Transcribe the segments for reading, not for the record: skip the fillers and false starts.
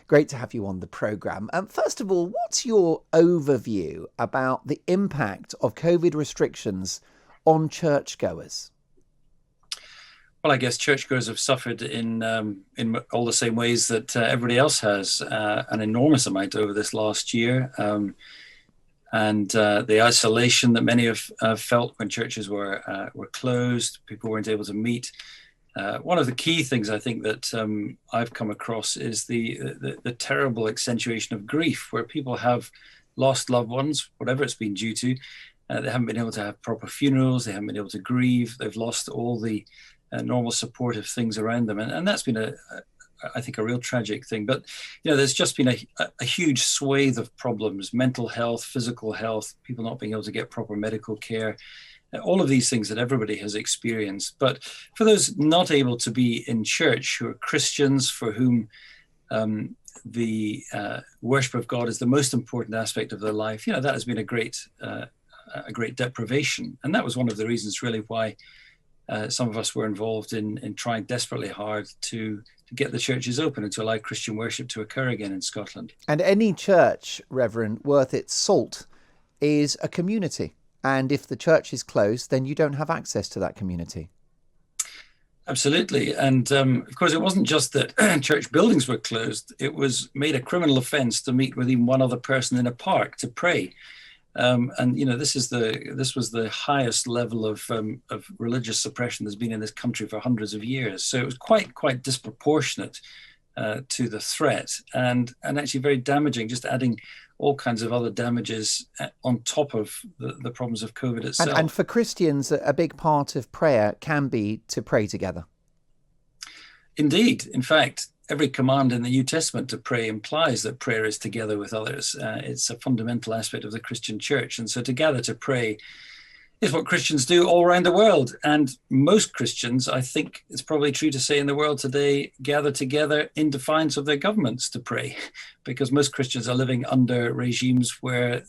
Great to have you on the programme. First of all, what's your overview about the impact of COVID restrictions on churchgoers? Well, I guess churchgoers have suffered in all the same ways that everybody else has, an enormous amount over this last year. And the isolation that many have felt when churches were closed, people weren't able to meet. One of the key things I think that I've come across is the terrible accentuation of grief, where people have lost loved ones, whatever it's been due to. They haven't been able to have proper funerals. They haven't been able to grieve. They've lost all the normal supportive things around them. And that's been I think a real tragic thing. But, there's just been a huge swathe of problems: mental health, physical health, people not being able to get proper medical care, all of these things that everybody has experienced. But for those not able to be in church, who are Christians, for whom the worship of God is the most important aspect of their life, that has been a great deprivation. And that was one of the reasons really why some of us were involved in trying desperately hard to get the churches open and to allow Christian worship to occur again in Scotland. And any church, Reverend, worth its salt is a community. And if the church is closed, then you don't have access to that community. Absolutely. And of course, it wasn't just that church buildings were closed. It was made a criminal offence to meet with even one other person in a park to pray. This was the highest level of religious suppression there's been in this country for hundreds of years. So it was quite disproportionate to the threat, and actually very damaging, just adding all kinds of other damages on top of the problems of COVID itself. And for Christians, a big part of prayer can be to pray together. Indeed. In fact, every command in the New Testament to pray implies that prayer is together with others. It's a fundamental aspect of the Christian church. And so to gather to pray is what Christians do all around the world. And most Christians, I think it's probably true to say in the world today, gather together in defiance of their governments to pray, because most Christians are living under regimes where,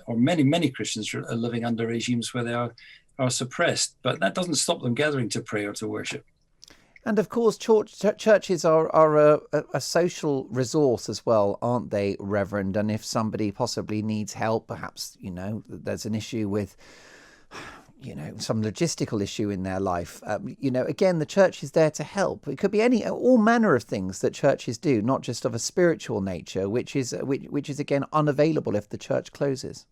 or many Christians are living under regimes where they are suppressed. But that doesn't stop them gathering to pray or to worship. And of course, churches are a social resource as well, aren't they, Reverend? And if somebody possibly needs help, perhaps, there's an issue with, some logistical issue in their life. Again, the church is there to help. It could be all manner of things that churches do, not just of a spiritual nature, which is again unavailable if the church closes.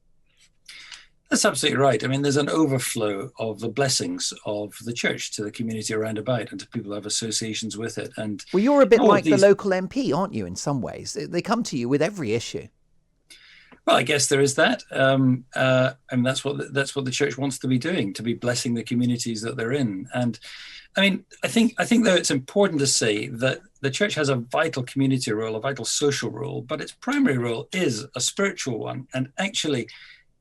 That's absolutely right. I mean, there's an overflow of the blessings of the church to the community around about and to people who have associations with it. And well, you're a bit like the local MP, aren't you, in some ways? They come to you with every issue. Well, I guess there is that. And that's what the church wants to be doing, to be blessing the communities that they're in. And I mean, I think though it's important to say that the church has a vital community role, a vital social role, but its primary role is a spiritual one. And actually,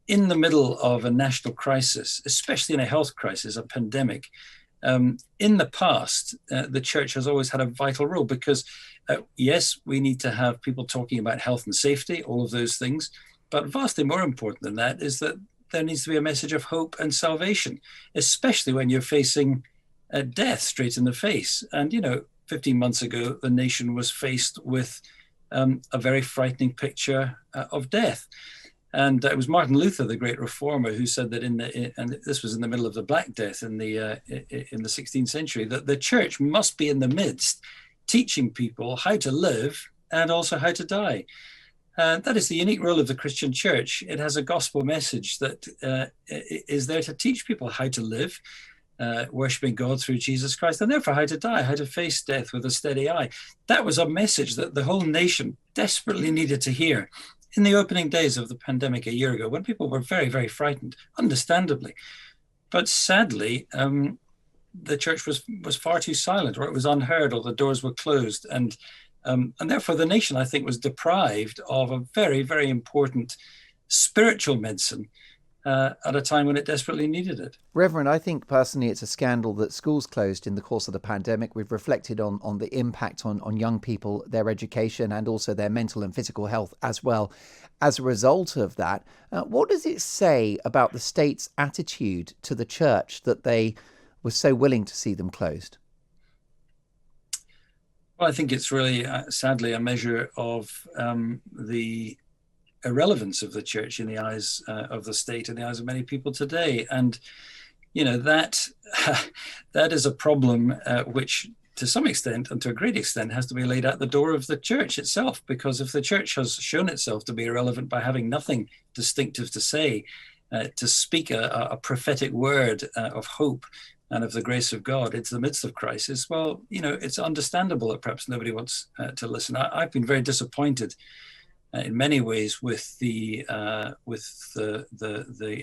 in the middle of a national crisis, especially in a health crisis, a pandemic, in the past, the church has always had a vital role because, yes, we need to have people talking about health and safety, all of those things. But vastly more important than that is that there needs to be a message of hope and salvation, especially when you're facing death straight in the face. And, 15 months ago, the nation was faced with a very frightening picture of death. And it was Martin Luther, the great reformer, who said that and this was in the middle of the Black Death in the 16th century, that the church must be in the midst, teaching people how to live and also how to die. That is the unique role of the Christian church. It has a gospel message that is there to teach people how to live, worshiping God through Jesus Christ, and therefore how to die, how to face death with a steady eye. That was a message that the whole nation desperately needed to hear in the opening days of the pandemic a year ago, when people were very, very frightened, understandably. But sadly, the church was far too silent, or it was unheard, or the doors were closed. And therefore the nation, I think, was deprived of a very, very important spiritual medicine at a time when it desperately needed it. Reverend, I think personally it's a scandal that schools closed in the course of the pandemic. We've reflected on the impact on young people, their education, and also their mental and physical health as well. As a result of that, what does it say about the state's attitude to the church that they were so willing to see them closed? Well, I think it's really, sadly, a measure of the irrelevance of the church in the eyes of the state, in the eyes of many people today. And, that that is a problem which, to some extent and to a great extent, has to be laid at the door of the church itself. Because if the church has shown itself to be irrelevant by having nothing distinctive to say, to speak a prophetic word of hope and of the grace of God into the midst of crisis, well, it's understandable that perhaps nobody wants to listen. I've been very disappointed in many ways with the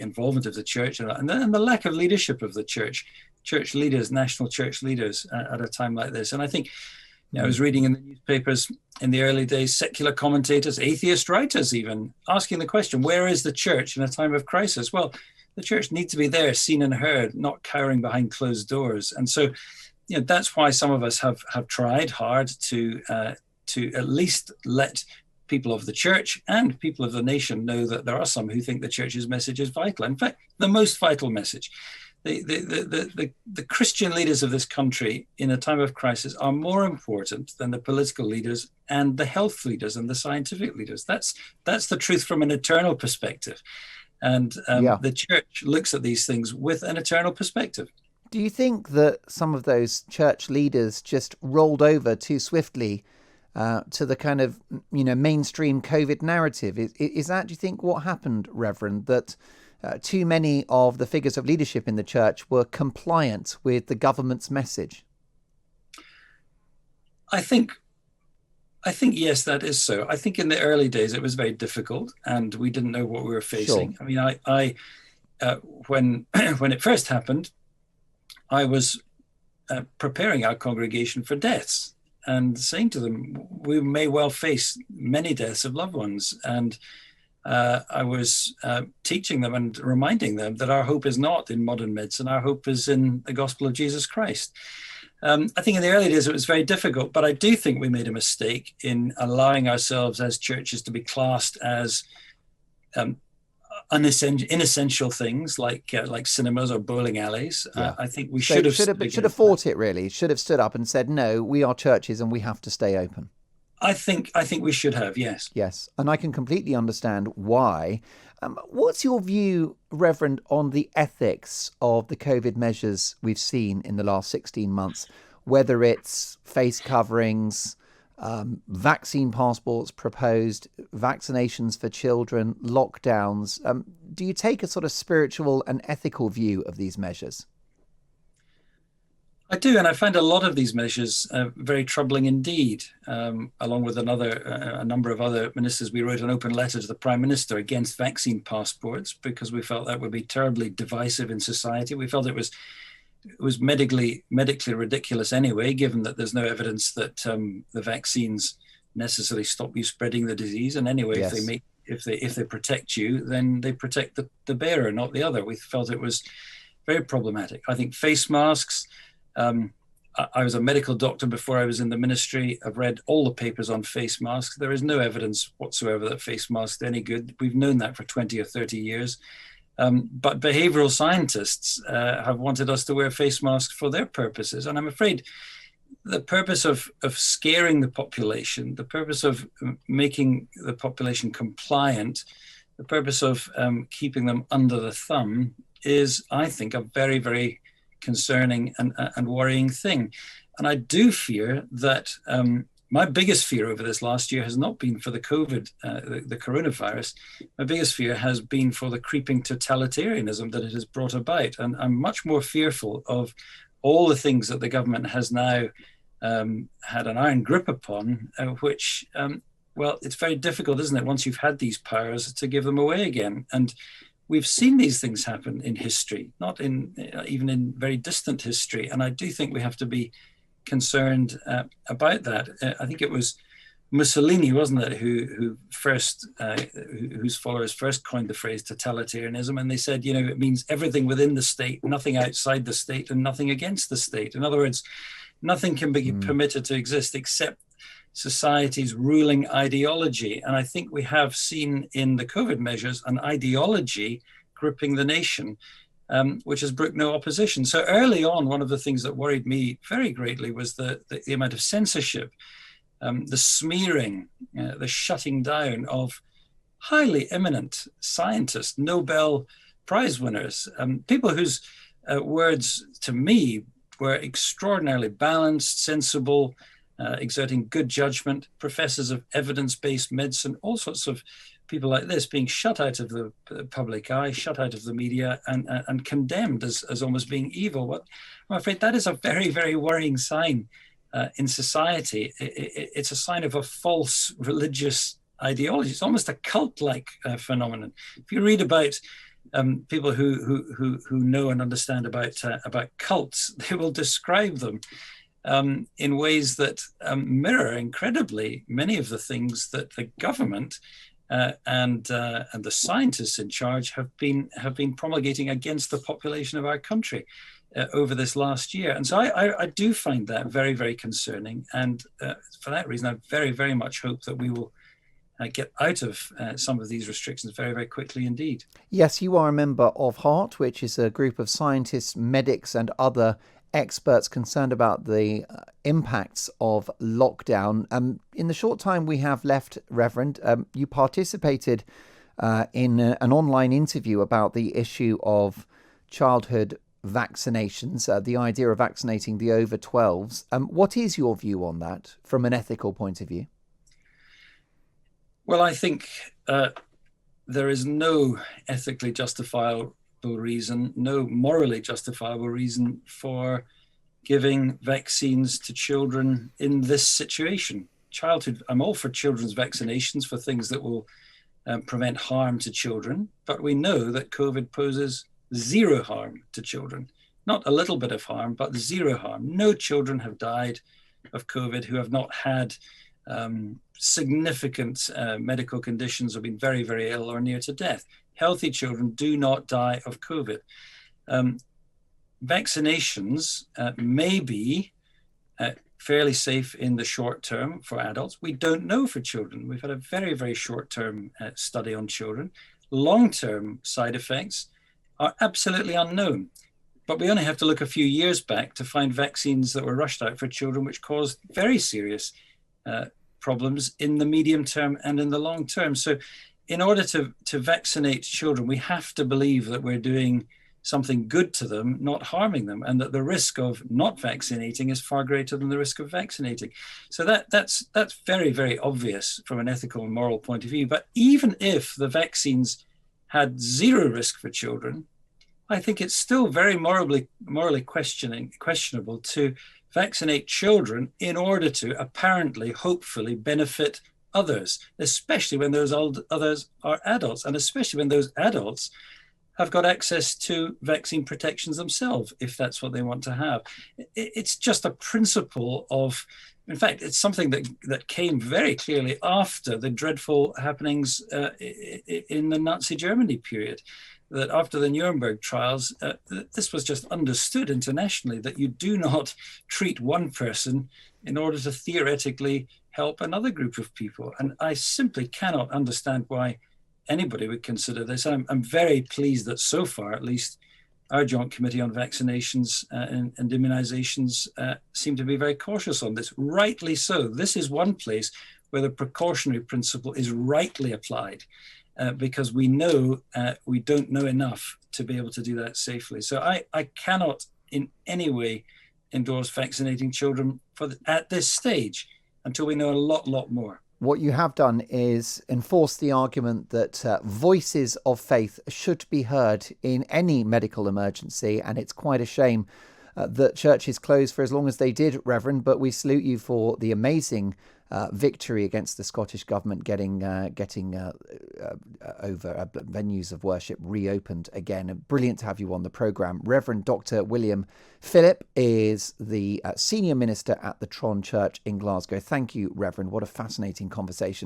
involvement of the church and the lack of leadership of the church leaders, national church leaders, at a time like this. And I think I was reading in the newspapers in the early days, secular commentators, atheist writers even, asking the question, where is the church in a time of crisis? Well, the church needs to be there, seen and heard, not cowering behind closed doors. And so, that's why some of us have tried hard to at least let people of the church and people of the nation know that there are some who think the church's message is vital. In fact, the most vital message. The Christian leaders of this country in a time of crisis are more important than the political leaders and the health leaders and the scientific leaders. That's the truth from an eternal perspective. And the church looks at these things with an eternal perspective. Do you think that some of those church leaders just rolled over too swiftly to the kind of, mainstream COVID narrative? Is that, do you think, what happened, Reverend, that too many of the figures of leadership in the church were compliant with the government's message? I think yes, that is so. I think in the early days it was very difficult, and we didn't know what we were facing. Sure. I mean, I when it first happened, I was preparing our congregation for deaths and saying to them, we may well face many deaths of loved ones. And I was teaching them and reminding them that our hope is not in modern medicine. Our hope is in the gospel of Jesus Christ. I think in the early days it was very difficult, but I do think we made a mistake in allowing ourselves as churches to be classed as inessential things like cinemas or bowling alleys. Yeah. I think we should have fought it, really. Should have stood up and said, no, we are churches and we have to stay open. I think we should have, yes. Yes, and I can completely understand why. What's your view, Reverend, on the ethics of the COVID measures we've seen in the last 16 months, whether it's face coverings, vaccine passports proposed, vaccinations for children, lockdowns? Do you take a sort of spiritual and ethical view of these measures? I do, and I find a lot of these measures very troubling indeed. Along with a number of other ministers, we wrote an open letter to the Prime Minister against vaccine passports because we felt that would be terribly divisive in society. We felt it was medically ridiculous anyway, given that there's no evidence that the vaccines necessarily stop you spreading the disease. And anyway, yes, if they protect you, then they protect the bearer, not the other. We felt it was very problematic. I think face masks. I was a medical doctor before I was in the ministry. I've read all the papers on face masks. There is no evidence whatsoever that face masks are any good. We've known that for 20 or 30 years. But behavioral scientists have wanted us to wear face masks for their purposes. And I'm afraid the purpose of scaring the population, the purpose of making the population compliant, the purpose of keeping them under the thumb is, I think, a very, very concerning and worrying thing. And I do fear that my biggest fear over this last year has not been for the COVID, the coronavirus. My biggest fear has been for the creeping totalitarianism that it has brought about. And I'm much more fearful of all the things that the government has now had an iron grip upon, which, well, it's very difficult, isn't it, once you've had these powers, to give them away again. And we've seen these things happen in history, not even in very distant history. And I do think we have to be concerned about that. I think it was Mussolini, wasn't it, whose followers first coined the phrase totalitarianism. And they said, it means everything within the state, nothing outside the state, and nothing against the state. In other words, nothing can be permitted to exist except society's ruling ideology. And I think we have seen in the COVID measures an ideology gripping the nation which has brooked no opposition. So early on, one of the things that worried me very greatly was the amount of censorship, the smearing, the shutting down of highly eminent scientists, Nobel Prize winners, people whose words to me were extraordinarily balanced, sensible, exerting good judgment, professors of evidence-based medicine, all sorts of people like this being shut out of the public eye, shut out of the media, and condemned as almost being evil. Well, I'm afraid that is a very, very worrying sign in society. It's a sign of a false religious ideology. It's almost a cult-like phenomenon. If you read about people who know and understand about cults, they will describe them in ways that mirror incredibly many of the things that the government and the scientists in charge have been promulgating against the population of our country over this last year. And so I do find that very, very concerning. And for that reason, I very, very much hope that we will get out of some of these restrictions very, very quickly indeed. Yes, you are a member of HEART, which is a group of scientists, medics and other experts concerned about the impacts of lockdown. In the short time we have left, Reverend, you participated in an online interview about the issue of childhood vaccinations, the idea of vaccinating the over 12s. What is your view on that from an ethical point of view? Well, I think there is no ethically justifiable reason, no morally justifiable reason for giving vaccines to children in this situation. I'm all for children's vaccinations for things that will prevent harm to children, but we know that COVID poses zero harm to children. Not a little bit of harm, but zero harm. No children have died of COVID who have not had significant medical conditions or been very, very ill or near to death. Healthy children do not die of COVID. Vaccinations may be fairly safe in the short term for adults. We don't know for children. We've had a very, very short-term study on children. Long-term side effects are absolutely unknown. But we only have to look a few years back to find vaccines that were rushed out for children which caused very serious problems in the medium term and in the long term. So in order to vaccinate children, we have to believe that we're doing something good to them, not harming them, and that the risk of not vaccinating is far greater than the risk of vaccinating. So that's very, very obvious from an ethical and moral point of view. But even if the vaccines had zero risk for children, I think it's still very morally questionable to vaccinate children in order to apparently, hopefully benefit others, especially when those others are adults, and especially when those adults have got access to vaccine protections themselves, if that's what they want to have. It's just a principle of, in fact, it's something that came very clearly after the dreadful happenings in the Nazi Germany period, that after the Nuremberg trials, this was just understood internationally, that you do not treat one person in order to theoretically help another group of people. And I simply cannot understand why anybody would consider this. I'm very pleased that so far, at least, our Joint Committee on Vaccinations and Immunizations seem to be very cautious on this. Rightly so. This is one place where the precautionary principle is rightly applied, because we know we don't know enough to be able to do that safely. So I cannot in any way endorse vaccinating children at this stage until we know a lot more. What you have done is enforce the argument that voices of faith should be heard in any medical emergency, and it's quite a shame that churches closed for as long as they did, Reverend, but we salute you for the amazing victory against the Scottish government getting over venues of worship reopened again. Brilliant to have you on the programme. Reverend Dr. William Philip is the senior minister at the Tron Church in Glasgow. Thank you, Reverend. What a fascinating conversation.